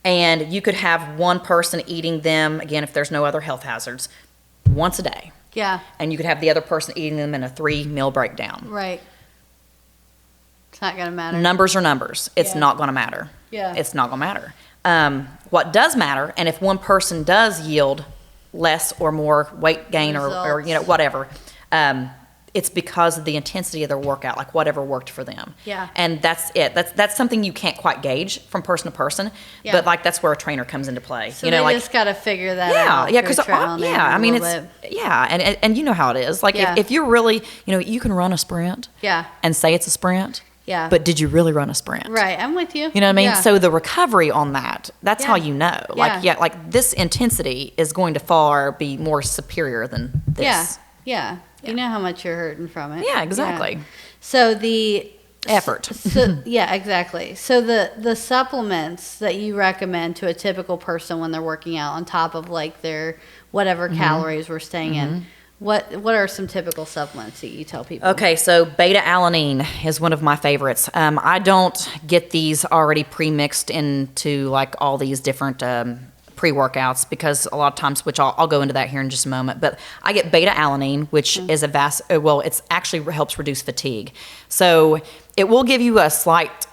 Speaker 2: And you could have one person eating them, again, if there's no other health hazards, once a day.
Speaker 1: Yeah.
Speaker 2: And you could have the other person eating them in a 3-meal breakdown.
Speaker 1: Right. It's not going to matter.
Speaker 2: Numbers are numbers. It's
Speaker 1: Yeah.
Speaker 2: not going to matter.
Speaker 1: Yeah.
Speaker 2: It's not going to matter. What does matter, and if one person does yield less or more weight gain or
Speaker 1: Results.
Speaker 2: whatever, it's because of the intensity of their workout, like whatever worked for them.
Speaker 1: Yeah.
Speaker 2: And that's it. That's something you can't quite gauge from person to person.
Speaker 1: Yeah.
Speaker 2: But like that's where a trainer comes into play.
Speaker 1: So they just got to figure that out.
Speaker 2: Yeah, because
Speaker 1: I mean,
Speaker 2: and you know how it is. Like
Speaker 1: Yeah.
Speaker 2: if you're really, you can run a sprint.
Speaker 1: Yeah.
Speaker 2: And say it's a sprint.
Speaker 1: Yeah.
Speaker 2: But did you really run a sprint?
Speaker 1: Right. I'm with you.
Speaker 2: You know what I mean?
Speaker 1: Yeah.
Speaker 2: So the recovery on that's
Speaker 1: Yeah.
Speaker 2: how you know. Like,
Speaker 1: Yeah.
Speaker 2: like this intensity is going to far be more superior than this.
Speaker 1: Yeah. You know how much you're hurting from it.
Speaker 2: Yeah, exactly.
Speaker 1: So the
Speaker 2: Effort.
Speaker 1: yeah, exactly. So the supplements that you recommend to a typical person when they're working out on top of like their whatever calories we're staying in, what are some typical supplements that you tell people?
Speaker 2: Okay, so beta-alanine is one of my favorites. I don't get these already pre-mixed into like all these different pre-workouts because a lot of times, which I'll go into that here in just a moment, but I get beta-alanine, which is it's actually helps reduce fatigue. So it will give you a slight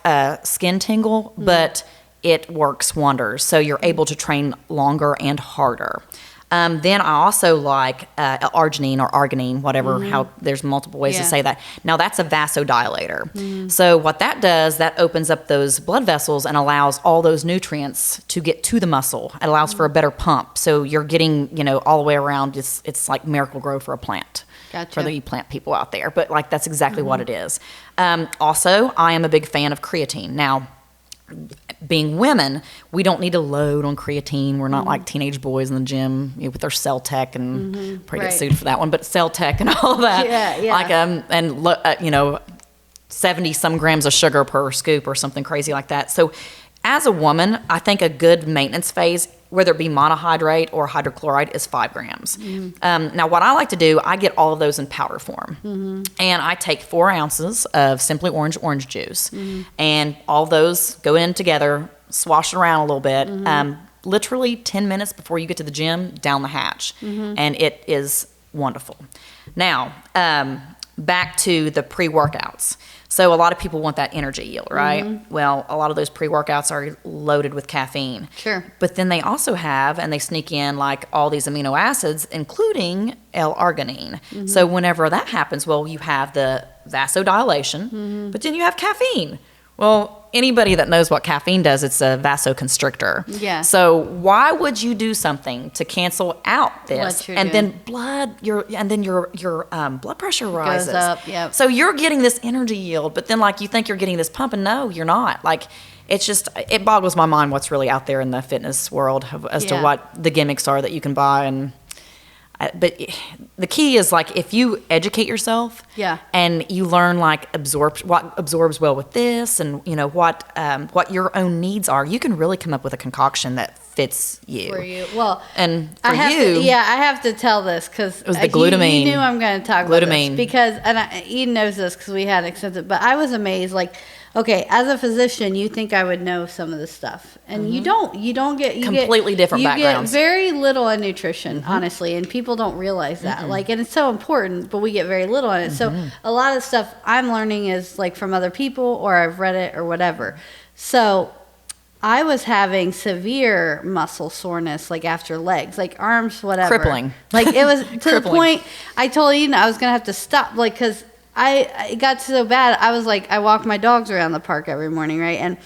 Speaker 2: skin tingle, but it works wonders. So you're able to train longer and harder. Then I also like arginine or arginine, whatever, how there's multiple ways to say that. Now that's a vasodilator. So what that does, that opens up those blood vessels and allows all those nutrients to get to the muscle. It allows for a better pump. So you're getting, all the way around. It's like Miracle Grow for a plant.
Speaker 1: Gotcha.
Speaker 2: For the plant people out there. But like that's exactly what it is. Also, I am a big fan of creatine. Now, being women, we don't need to load on creatine. We're not like teenage boys in the gym with their cell tech and probably get sued for that one, but cell tech and all that.
Speaker 1: Yeah.
Speaker 2: Like 70 some grams of sugar per scoop or something crazy like that. So as a woman, I think a good maintenance phase, whether it be monohydrate or hydrochloride, is 5 grams. Now, what I like to do, I get all of those in powder form. And I take 4 ounces of Simply Orange juice. And all those go in together, swash it around a little bit. Literally 10 minutes before you get to the gym, down the hatch. And it is wonderful. Now, back to the pre-workouts. So a lot of people want that energy yield, right? Well, a lot of those pre-workouts are loaded with caffeine.
Speaker 1: Sure.
Speaker 2: But then they also have, and they sneak in like all these amino acids, including L-arginine. So whenever that happens, well, you have the vasodilation, but then you have caffeine. Well, anybody that knows what caffeine does, it's a vasoconstrictor.
Speaker 1: Yeah.
Speaker 2: So why would you do something to cancel out this?
Speaker 1: What you're
Speaker 2: And
Speaker 1: doing.
Speaker 2: then your blood pressure rises.
Speaker 1: Goes up, yep.
Speaker 2: So you're getting this energy yield, but then like you think you're getting this pump, and no, you're not. Like it boggles my mind what's really out there in the fitness world as to what the gimmicks are that you can buy. And but the key is like if you educate yourself, and you learn like what absorbs well with this, and what your own needs are, you can really come up with a concoction that fits you.
Speaker 1: For you, well,
Speaker 2: and for
Speaker 1: I have to tell this because
Speaker 2: it was the glutamine.
Speaker 1: You knew I'm going to talk about this because, Eden knows this because we had extensive. But I was amazed, like. Okay, as a physician, you think I would know some of this stuff, and you don't. You don't get
Speaker 2: completely different backgrounds.
Speaker 1: You get very little on nutrition, honestly, and people don't realize that. Like, and it's so important, but we get very little on it. So a lot of stuff I'm learning is like from other people, or I've read it, or whatever. So I was having severe muscle soreness, like after legs, like arms, whatever,
Speaker 2: crippling.
Speaker 1: Like it was to the point I told Eden I was gonna have to stop, like because. It got so bad. I was like, I walk my dogs around the park every morning, right? And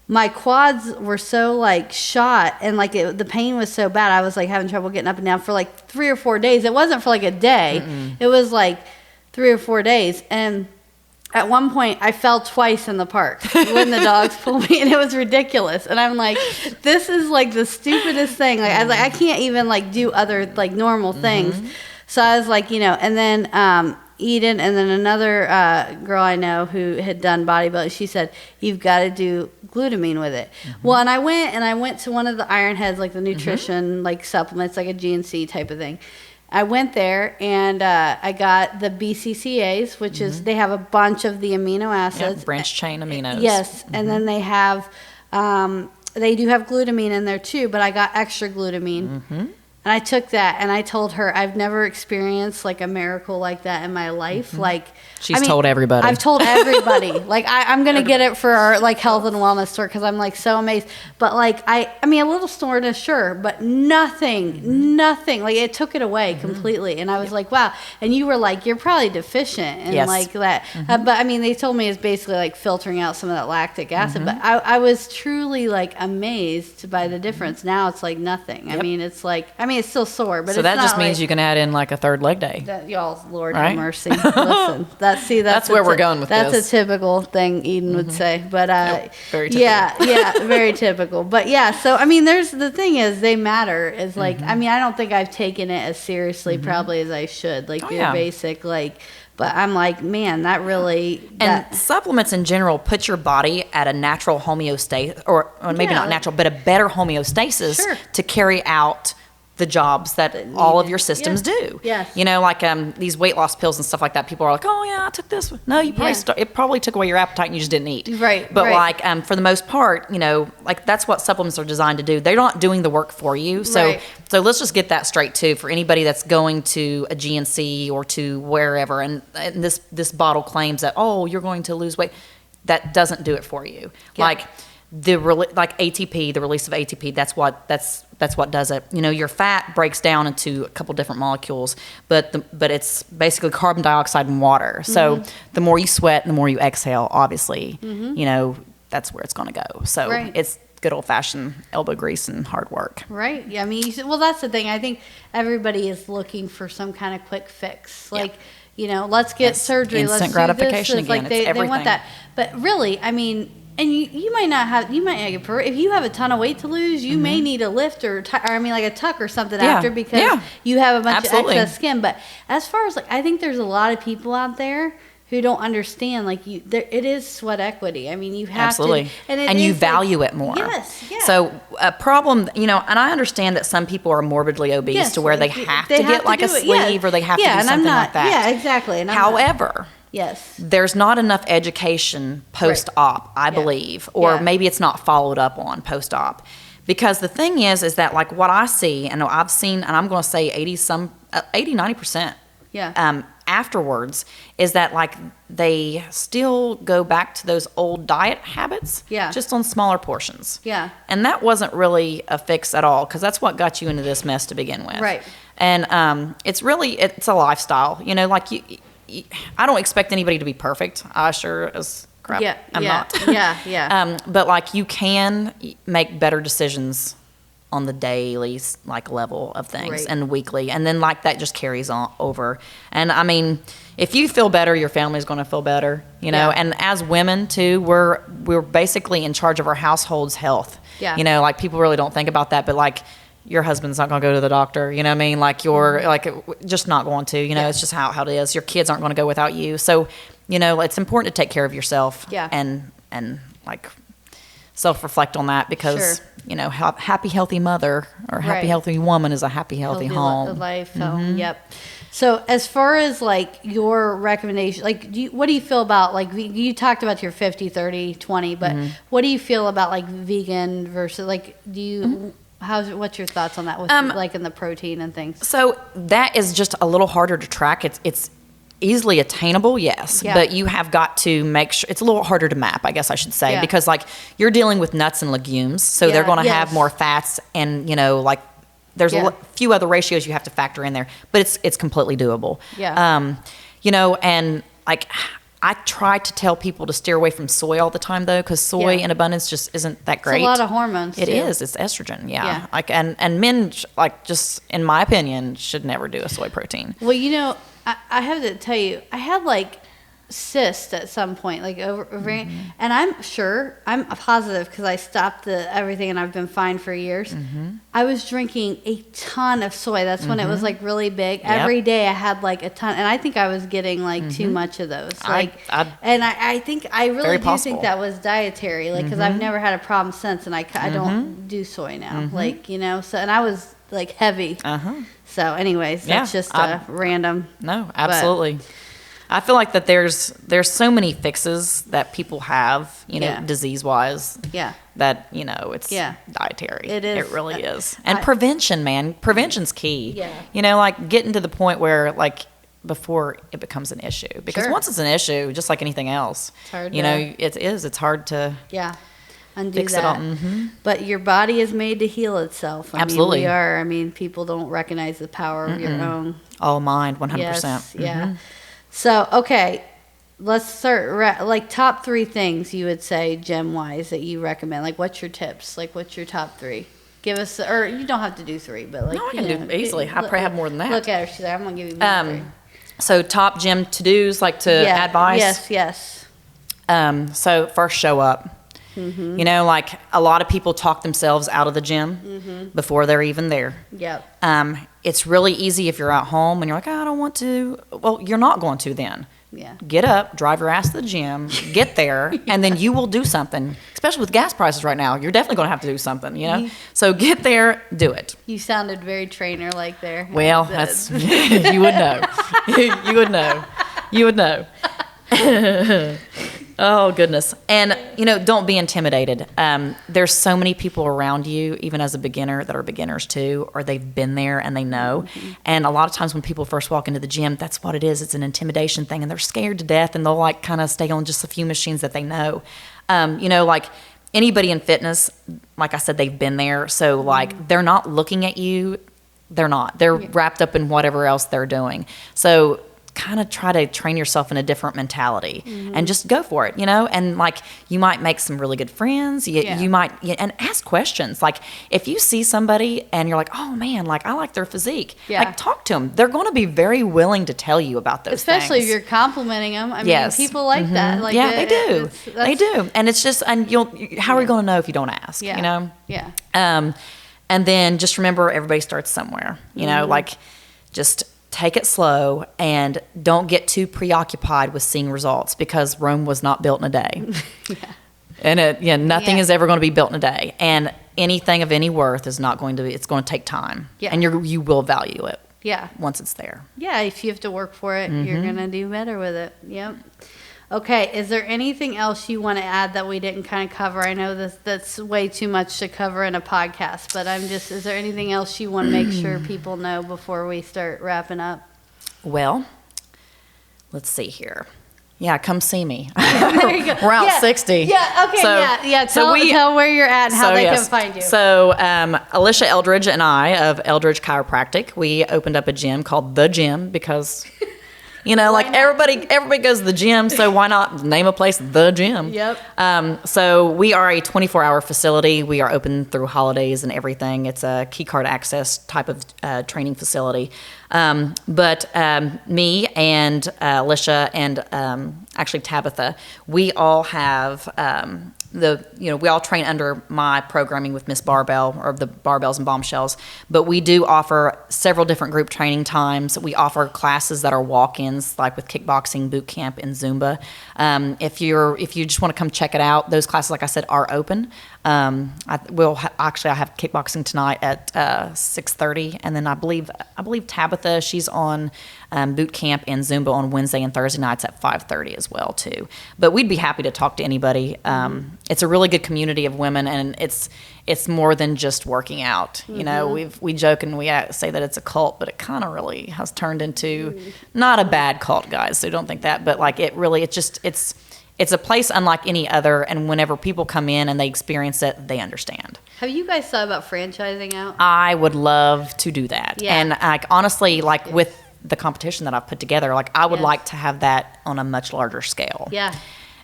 Speaker 1: my quads were so like shot, and like the pain was so bad. I was like having trouble getting up and down for like 3 or 4 days. It wasn't for like a day. It was like 3 or 4 days. And at one point I fell twice in the park when the dogs pulled me, and it was ridiculous. And I'm like, this is like the stupidest thing. Like I can't even like do other like normal things. So I was like, and then Eden and then another girl I know who had done bodybuilding, she said, you've got to do glutamine with it. Well, and I went to one of the Iron Heads, like the nutrition like supplements, like a GNC type of thing. I went there and I got the BCCAs, which is, they have a bunch of the amino acids.
Speaker 2: Yeah, branched chain aminos.
Speaker 1: Yes. And then they have, they do have glutamine in there too, but I got extra glutamine. And I took that and I told her I've never experienced like a miracle like that in my life. Like
Speaker 2: She's told everybody.
Speaker 1: I've told everybody. Like I'm gonna get it for our like health and wellness store because I'm like so amazed. But like I mean a little soreness, sure, but nothing. Like it took it away completely. And I was like, wow. And you were like, you're probably deficient and like that. But I mean, they told me it's basically like filtering out some of that lactic acid. But I was truly like amazed by the difference. Now it's like nothing. I mean, it's like it's still sore, but
Speaker 2: so
Speaker 1: it's
Speaker 2: that
Speaker 1: not
Speaker 2: just means
Speaker 1: like,
Speaker 2: you can add in like a third leg day.
Speaker 1: Y'all, Lord
Speaker 2: right?
Speaker 1: have mercy. Listen, that's
Speaker 2: where we're going with
Speaker 1: that's
Speaker 2: this.
Speaker 1: a typical thing Eden would say, but
Speaker 2: very typical.
Speaker 1: very typical. But yeah, so I mean, there's the thing is they matter. Is like I mean, I don't think I've taken it as seriously probably as I should. Like your basic like. But I'm like, man, that really...
Speaker 2: And supplements in general put your body at a natural homeostasis, or maybe not natural, but a better homeostasis to carry out the jobs that all of your systems do.
Speaker 1: Yes.
Speaker 2: Like these weight loss pills and stuff like that, people are like, oh yeah, I took this one. No, you probably it probably took away your appetite and you just didn't eat.
Speaker 1: Right.
Speaker 2: But like for the most part, like that's what supplements are designed to do. They're not doing the work for you. So so let's just get that straight too for anybody that's going to a GNC or to wherever and this bottle claims that, oh, you're going to lose weight. That doesn't do it for you. Like like ATP, the release of ATP, that's what does it. Your fat breaks down into a couple different molecules, but it's basically carbon dioxide and water. So the more you sweat, the more you exhale. Obviously, that's where it's going to go. So it's good old fashioned elbow grease and hard work.
Speaker 1: Right. Yeah. I mean, well, that's the thing. I think everybody is looking for some kind of quick fix. Like, let's get surgery.
Speaker 2: Instant
Speaker 1: let's
Speaker 2: gratification
Speaker 1: do this.
Speaker 2: again.
Speaker 1: Like they
Speaker 2: everything.
Speaker 1: want that. But really, I mean. And you might not get if you have a ton of weight to lose, you may need a lift or like a tuck or something after because you have a bunch of excess skin. But as far as like, I think there's a lot of people out there who don't understand like it is sweat equity. I mean, you have to, and
Speaker 2: you value it more.
Speaker 1: Yes. Yeah.
Speaker 2: So a problem, and I understand that some people are morbidly obese to where they have to get like a sleeve or they have to do something like that.
Speaker 1: Yeah, exactly. And
Speaker 2: however.
Speaker 1: Yes.
Speaker 2: There's not enough education post-op, I believe, or maybe it's not followed up on post-op. Because the thing is that like what I see, and I've seen, and I'm going to say 90% afterwards, is that like they still go back to those old diet habits, just on smaller portions. Yeah. And that wasn't really a fix at all, because that's what got you into this mess to begin with. Right. And it's a lifestyle, like I don't expect anybody to be perfect. I sure as crap I'm not. But like you can make better decisions on the daily like level of things and weekly, and then like that just carries on over. And I mean, if you feel better, your family's going to feel better, And as women too, we're basically in charge of our household's health. Yeah. Like people really don't think about that, but like. Your husband's not going to go to the doctor, you know what I mean? Like you're like just not going to, it's just how it is. Your kids aren't going to go without you. So, it's important to take care of yourself and like self-reflect on that because, happy, healthy mother or happy, healthy woman is a happy, healthy home.
Speaker 1: Life home. Yep. So as far as like your recommendation, like what do you feel about like you talked about your 50, 30, 20, but what do you feel about like vegan versus like do you what's your thoughts on that with like in the protein and things?
Speaker 2: So that is just a little harder to track. It's easily attainable, yes, but you have got to make sure it's a little harder to map, I guess I should say, because like you're dealing with nuts and legumes, so they're going to have more fats and like there's a few other ratios you have to factor in there, but it's completely doable. Yeah. And like I try to tell people to steer away from soy all the time, though, because soy in abundance just isn't that great.
Speaker 1: It's a lot of hormones.
Speaker 2: It is. It's estrogen. Yeah. Like and men, like just in my opinion, should never do a soy protein.
Speaker 1: Well, I have to tell you, I had like cyst at some point, like ovarian, and I'm positive because I stopped everything and I've been fine for years. I was drinking a ton of soy. That's when it was like really big. Every day I had like a ton, and I think I was getting like too much of those. Like, I think I really do think that was dietary, like because I've never had a problem since, and I don't do soy now, like So, and I was like heavy. So, anyways, that's just a random.
Speaker 2: No, absolutely. I feel like that there's so many fixes that people have, disease-wise.
Speaker 1: Yeah.
Speaker 2: That, it's dietary.
Speaker 1: It is.
Speaker 2: It really is. And prevention, man. Prevention's key.
Speaker 1: Yeah.
Speaker 2: Like getting to the point where, like, before it becomes an issue. Because once it's an issue, just like anything else, it's hard it's hard to
Speaker 1: undo
Speaker 2: fix
Speaker 1: that.
Speaker 2: it all.
Speaker 1: But your body is made to heal itself.
Speaker 2: Absolutely.
Speaker 1: We are. I mean, people don't recognize the power of your own.
Speaker 2: All mind, 100%.
Speaker 1: Yes, yeah. So, okay, let's start, like, top 3 things you would say gym-wise that you recommend. Like, what's your tips? Like, what's your top 3? Give us, or you don't have to do 3, but, like,
Speaker 2: no, I can do easily. I probably have more than that.
Speaker 1: Look at her. She's like, I'm going to give you more 3.
Speaker 2: So, top gym to-dos, like, to advice?
Speaker 1: Yes.
Speaker 2: So, first, show up. Like, a lot of people talk themselves out of the gym before they're even there.
Speaker 1: Yep.
Speaker 2: It's really easy if you're at home and you're like, I don't want to. Well, you're not going to then.
Speaker 1: Yeah.
Speaker 2: Get up, drive your ass to the gym, get there, and then you will do something. Especially with gas prices right now, you're definitely going to have to do something, So get there, do it.
Speaker 1: You sounded very trainer-like there.
Speaker 2: Well, that's you would know. You would know. Oh, goodness. And, don't be intimidated. There's so many people around you, even as a beginner, that are beginners too, or they've been there and they know. And a lot of times when people first walk into the gym, that's what it is. It's an intimidation thing, and they're scared to death, and they'll, like, kind of stay on just a few machines that they know. Like anybody in fitness, like I said, they've been there. So, like, they're not looking at you. They're not. They're wrapped up in whatever else they're doing. So kind of try to train yourself in a different mentality and just go for it, and like you might make some really good friends. You might, and ask questions. Like if you see somebody and you're like, oh man, like I like their physique, like talk to them. They're going to be very willing to tell you about those
Speaker 1: Especially
Speaker 2: things.
Speaker 1: if you're complimenting them. I mean, people like that. Like
Speaker 2: they do. They do. And it's just, and how are you going to know if you don't ask,
Speaker 1: Yeah.
Speaker 2: And then just remember everybody starts somewhere, like just take it slow and don't get too preoccupied with seeing results because Rome was not built in a day. And nothing is ever going to be built in a day. And anything of any worth is not going to be, it's going to take time. Yeah. And you will value it. Yeah. Once it's there.
Speaker 1: Yeah. If you have to work for it, you're going to do better with it. Yep. Okay, is there anything else you want to add that we didn't kind of cover? I know that's way too much to cover in a podcast, but is there anything else you want to make sure people know before we start wrapping up?
Speaker 2: Well, let's see here. Yeah, come see me.
Speaker 1: There you go.
Speaker 2: We're out 60.
Speaker 1: Yeah, okay, Tell where you're at and how they can find you.
Speaker 2: So Alicia Eldridge and I of Eldridge Chiropractic, we opened up a gym called The Gym because... like everybody goes to the gym, so why not name a place The Gym? Yep. So we are a 24-hour facility. We are open through holidays and everything. It's a key card access type of training facility. But me and Alicia and actually Tabitha, we all have we all train under my programming with Miss Barbell, or the Barbells and Bombshells, but we do offer several different group training times. We offer classes that are walk-ins, like with kickboxing, boot camp, and Zumba. If you just want to come check it out, those classes, like I said, are open. I have kickboxing tonight at 6:30, and then I believe Tabitha, she's on boot camp and Zumba on Wednesday and Thursday nights at 5:30 as well too. But we'd be happy to talk to anybody. It's a really good community of women, and it's more than just working out. We joke and we say that it's a cult, but it kind of really has turned into not a bad cult, guys. So don't think that, but like it's a place unlike any other, and whenever people come in and they experience it, they understand.
Speaker 1: Have you guys thought about franchising out?
Speaker 2: I would love to do that. Yeah. And honestly, with the competition that I've put together, I would like to have that on a much larger scale. Yeah.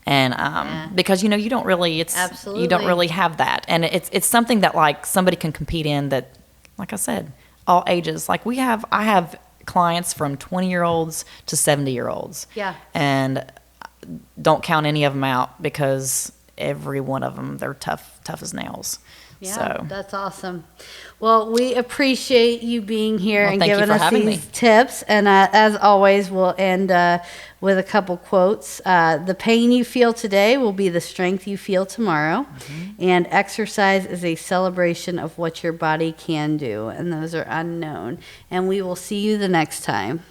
Speaker 2: And because you don't really you don't really have that, and it's something that somebody can compete in, that, like I said, all ages. I have clients from 20-year-olds to 70-year-olds. Yeah. And don't count any of them out, because every one of them, they're tough as nails.
Speaker 1: Yeah,
Speaker 2: So
Speaker 1: that's awesome. Well, we appreciate you being here and
Speaker 2: thank you
Speaker 1: giving
Speaker 2: for
Speaker 1: us
Speaker 2: having
Speaker 1: these
Speaker 2: me.
Speaker 1: tips. And as always, we'll end with a couple quotes. The pain you feel today will be the strength you feel tomorrow. And exercise is a celebration of what your body can do. And those are unknown. And we will see you the next time.